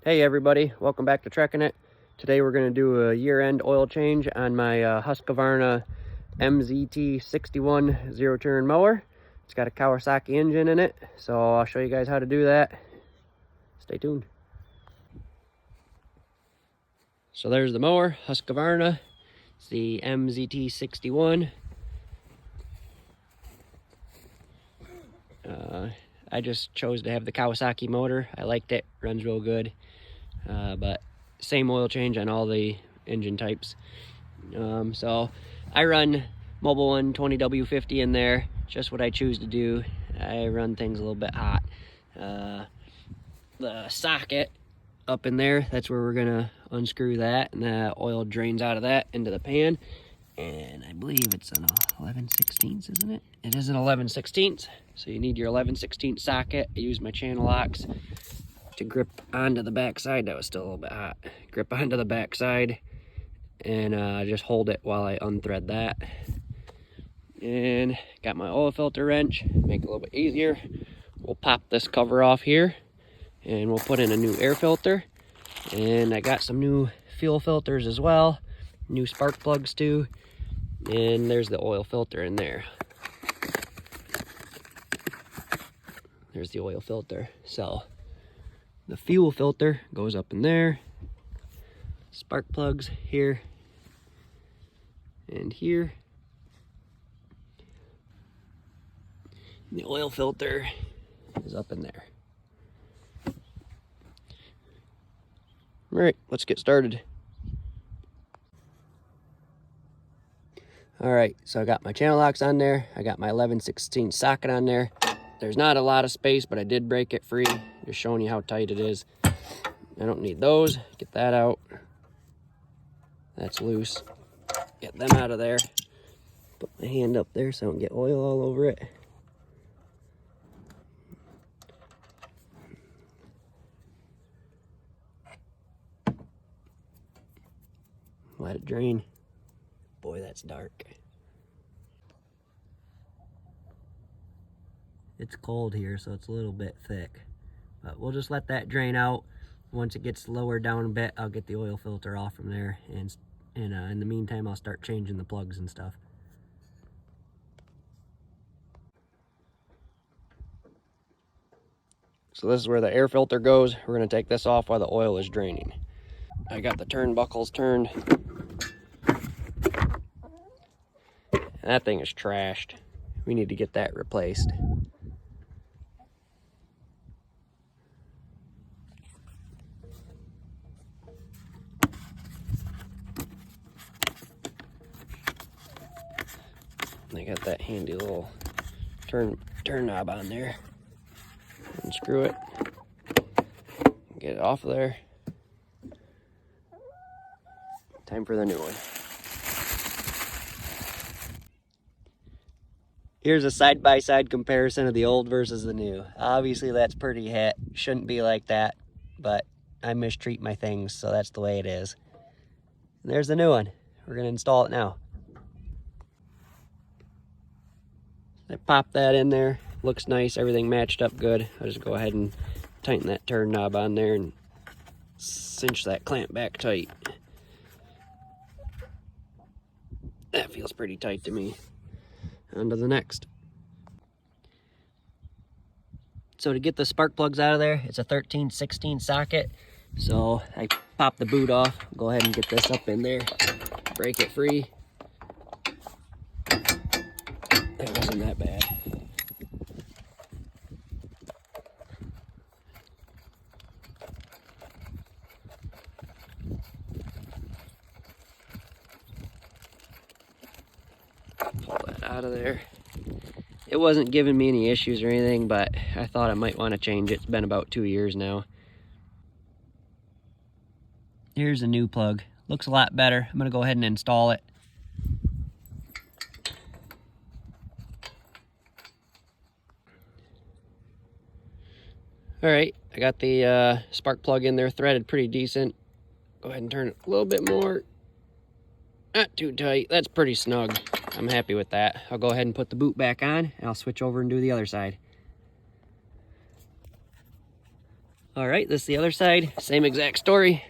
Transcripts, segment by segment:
Hey everybody, welcome back to Trekking It. Today we're going to do a year-end oil change on my Husqvarna MZT61 zero-turn mower. It's got a Kawasaki engine in it, so I'll show you guys how to do that. Stay tuned. So there's the mower, Husqvarna. It's the MZT61. I just chose to have the Kawasaki motor. I liked it, runs real good. But same oil change on all the engine types. So I run Mobile One 20W50 in there, just what I choose to do. I run things a little bit hot. The socket up in there, that's where we're gonna unscrew that, and the oil drains out of that into the pan. And I believe it's an 11/16, isn't it? It is an 11/16, so you need your 11/16 socket. I use my channel locks to grip onto the backside. That was still a little bit hot. Grip onto the backside and just hold it while I unthread that. And got my oil filter wrench, make it a little bit easier. We'll pop this cover off here and we'll put in a new air filter. And I got some new fuel filters as well, new spark plugs too. And there's the oil filter in there. There's the oil filter. So the fuel filter goes up in there. Spark plugs here and here. And the oil filter is up in there. All right, let's get started. All right, so I got my channel locks on there. I got my 11/16 socket on there. There's not a lot of space, but I did break it free. Just showing you how tight it is. I don't need those. Get that out. That's loose. Get them out of there. Put my hand up there so I don't get oil all over it. Let it drain. Boy, that's dark. It's cold here, so it's a little bit thick. But we'll just let that drain out. Once it gets lower down a bit, I'll get the oil filter off from there. And in the meantime, I'll start changing the plugs and stuff. So this is where the air filter goes. We're gonna take this off while the oil is draining. I got the turnbuckles turned. And that thing is trashed. We need to get that replaced. I got that handy little turn knob on there. Unscrew it. Get it off of there. Time for the new one. Here's a side-by-side comparison of the old versus the new. Obviously that's pretty hit. Shouldn't be like that, but I mistreat my things, so that's the way it is. And there's the new one. We're gonna install it now. I popped that in there. Looks nice, everything matched up good. I'll just go ahead and tighten that turn knob on there and cinch that clamp back tight. That feels pretty tight to me. On to the next. So to get the spark plugs out of there, it's a 13/16 socket. So I pop the boot off, go ahead and get this up in there, break it free. That wasn't that bad. Pull that out of there. It wasn't giving me any issues or anything, but I thought I might want to change it. It's been about 2 years now. Here's a new plug. Looks a lot better. I'm gonna go ahead and install it. All right, I got the spark plug in there threaded pretty decent. Go ahead and turn it a little bit more. Not too tight. That's pretty snug. I'm happy with that. I'll go ahead and put the boot back on, and I'll switch over and do the other side. All right, this is the other side. Same exact story.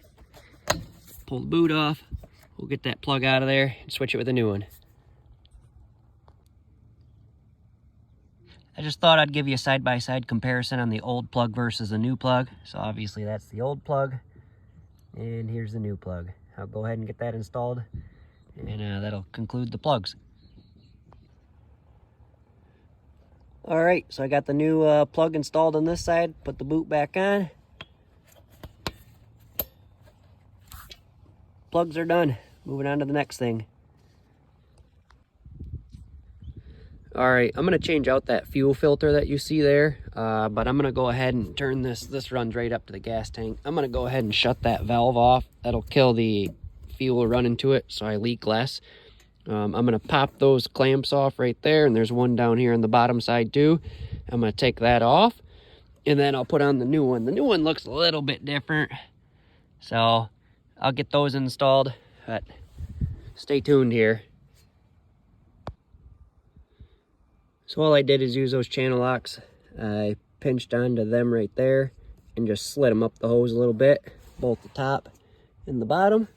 Pull the boot off. We'll get that plug out of there and switch it with a new one. I just thought I'd give you a side-by-side comparison on the old plug versus the new plug. So obviously that's the old plug, and here's the new plug. I'll go ahead and get that installed, and that'll conclude the plugs. All right, so I got the new plug installed on this side. Put the boot back on. Plugs are done. Moving on to the next thing. All right, I'm gonna change out that fuel filter that you see there, but I'm gonna go ahead and turn this runs right up to the gas tank. I'm gonna go ahead and shut that valve off. That'll kill the fuel running to it so I leak less. I'm gonna pop those clamps off right there, and there's one down here on the bottom side too. I'm gonna take that off, and then I'll put on the new one. The new one looks a little bit different, so I'll get those installed, but stay tuned here. So all I did is use those channel locks. I pinched onto them right there and just slid them up the hose a little bit, both the top and the bottom.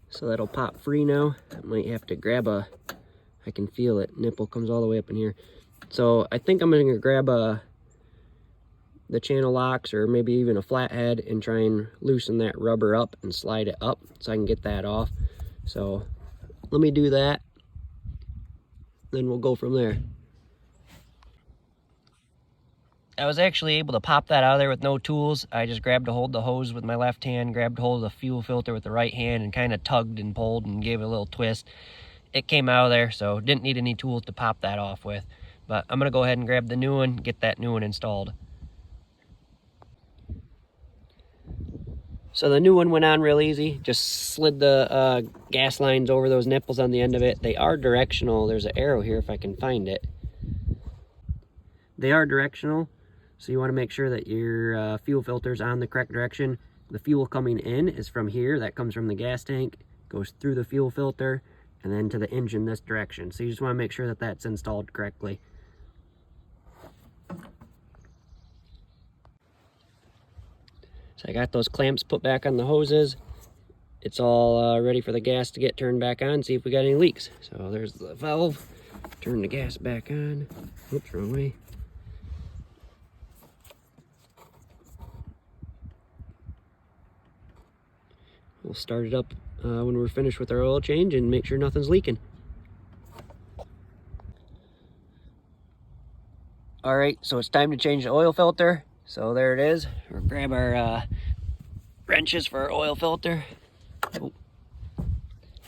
So that'll pop free now. I might have to grab I can feel it, nipple comes all the way up in here. So I think I'm gonna grab the channel locks or maybe even a flathead and try and loosen that rubber up and slide it up so I can get that off. So let me do that, then we'll go from there. I was actually able to pop that out of there with no tools. I just grabbed a hold of the hose with my left hand, grabbed a hold of the fuel filter with the right hand, and kind of tugged and pulled and gave it a little twist. It came out of there, so didn't need any tools to pop that off with. But I'm gonna go ahead and grab the new one, get that new one installed. So the new one went on real easy. Just slid the gas lines over those nipples on the end of it. They are directional. There's an arrow here if I can find it. They are directional. So you want to make sure that your fuel filter's on the correct direction. The fuel coming in is from here. That comes from the gas tank, goes through the fuel filter, and then to the engine this direction. So you just want to make sure that that's installed correctly. So I got those clamps put back on the hoses. It's all ready for the gas to get turned back on, see if we got any leaks. So there's the valve. Turn the gas back on. Oops, wrong way. We'll start it up when we're finished with our oil change and make sure nothing's leaking. All right, so it's time to change the oil filter. So there it is. We'll grab our wrenches for our oil filter. Oh.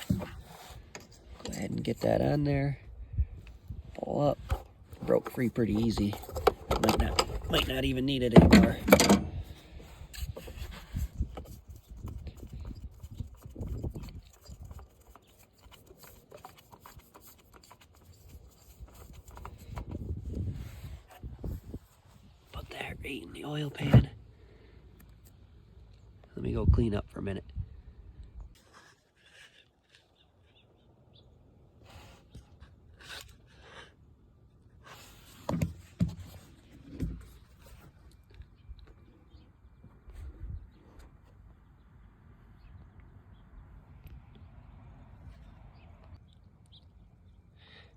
Go ahead and get that on there. Pull up. Broke free pretty easy. Might not even need it anymore. Right in the oil pan. Let me go clean up for a minute.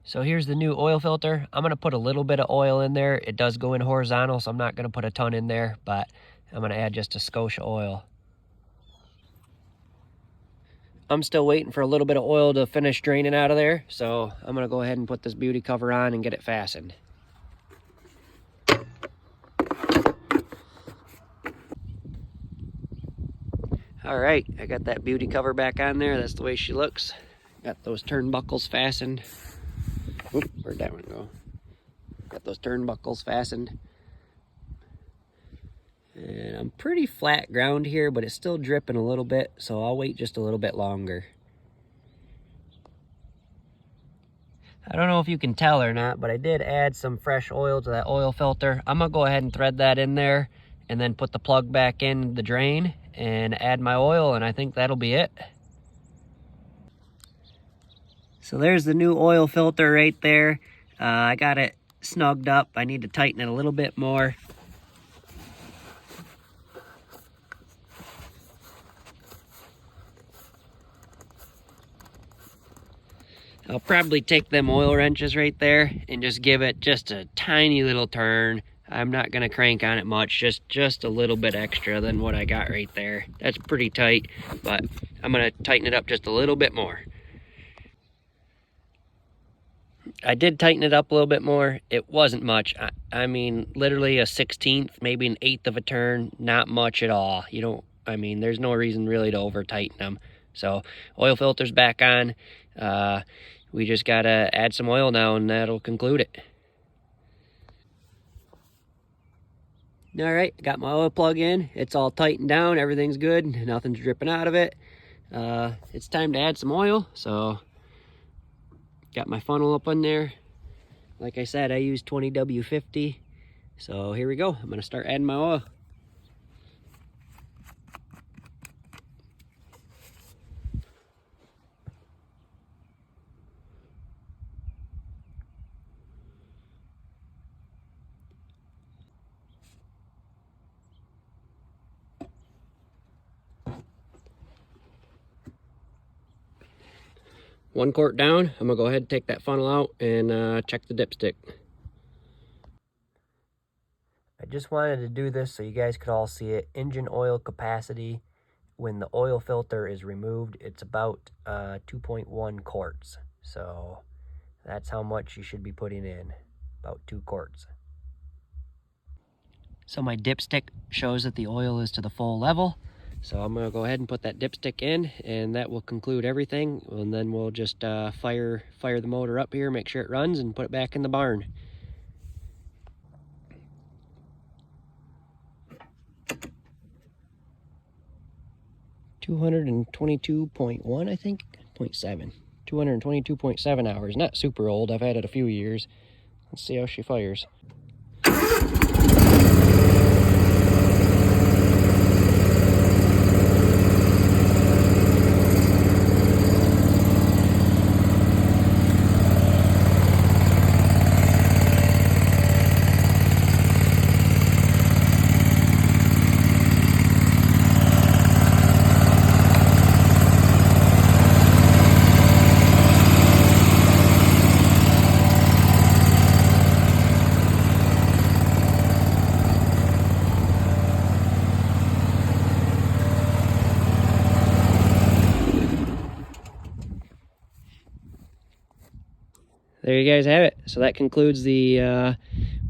So here's the new oil filter. I'm gonna put a little bit of oil in there. It does go in horizontal, so I'm not gonna put a ton in there, but I'm gonna add just a skosh of oil. I'm still waiting for a little bit of oil to finish draining out of there, so I'm gonna go ahead and put this beauty cover on and get it fastened. All right, I got that beauty cover back on there. That's the way she looks. Got those turnbuckles fastened. Oop, where'd that one go? Got those turnbuckles fastened. And I'm pretty flat ground here, but it's still dripping a little bit, so I'll wait just a little bit longer. I don't know if you can tell or not, but I did add some fresh oil to that oil filter. I'm gonna go ahead and thread that in there and then put the plug back in the drain and add my oil, and I think that'll be it. So there's the new oil filter right there. I got it snugged up. I need to tighten it a little bit more. I'll probably take them oil wrenches right there and just give it just a tiny little turn. I'm not gonna crank on it much, just a little bit extra than what I got right there. That's pretty tight, but I'm gonna tighten it up just a little bit more. I did tighten it up a little bit more. It wasn't much. I mean, literally a 16th, maybe an 1/8 of a turn, not much at all. You don't, I mean, there's no reason really to over tighten them. So oil filter's back on. We just gotta add some oil now and that'll conclude it. All right, got my oil plug in. It's all tightened down, everything's good, nothing's dripping out of it. It's time to add some oil, so got my funnel up in there. Like I said, I use 20W50. So here we go. I'm gonna start adding my oil. One quart down. I'm gonna go ahead and take that funnel out and check the dipstick. I just wanted to do this so you guys could all see it. Engine oil capacity, when the oil filter is removed, it's about 2.1 quarts. So that's how much you should be putting in, about 2 quarts. So my dipstick shows that the oil is to the full level. So I'm gonna go ahead and put that dipstick in, and that will conclude everything. And then we'll just fire the motor up here, make sure it runs, and put it back in the barn. .222.1, I think, 0.7. 222.7 hours. Not super old. I've had it a few years. Let's see how she fires. There you guys have it. So that concludes the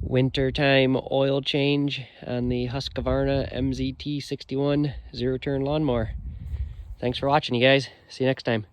wintertime oil change on the Husqvarna MZT 61 zero-turn lawnmower. Thanks for watching, you guys. See you next time.